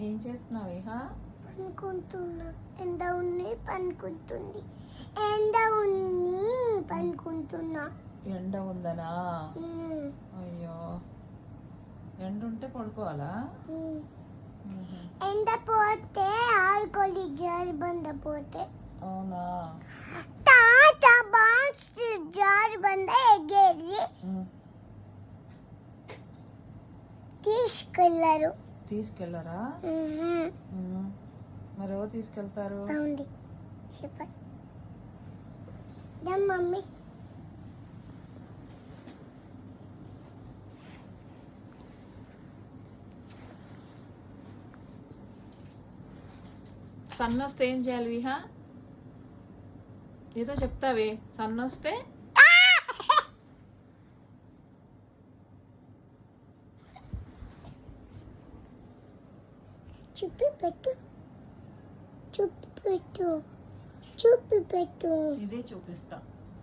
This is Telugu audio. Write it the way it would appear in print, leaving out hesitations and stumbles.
ఏం చేస్తున్నావు ఇహా? పనుకుంటున్నా. ఎండ ఉంది పనుకుంటుంది. ఎండ ఉంది పనుకుంటున్నా. ఎండ ఉందనా? అయ్యో, ఎండ ఉంటే పడుకోవాలా? ఎండ పోతే ఆడుకోవాలి. జారి బంద పోతే. అవునా? తాత బాక్స్ జారి బంద ఎగేరి తీసుకెళ్ళారు. తీసుకెళ్ళరా? మరి ఎవరు తీసుకెళ్తారు? బాగుంది చెప్పండి మమ్మీ. సన్ వస్తే ఏం చేయాలి విహా? ఏదో చెప్తావే. సన్ వస్తే చూపి పెట్టు, చూపి పెట్టు, చూపి పెట్టు. ఇదే చూపిస్తా.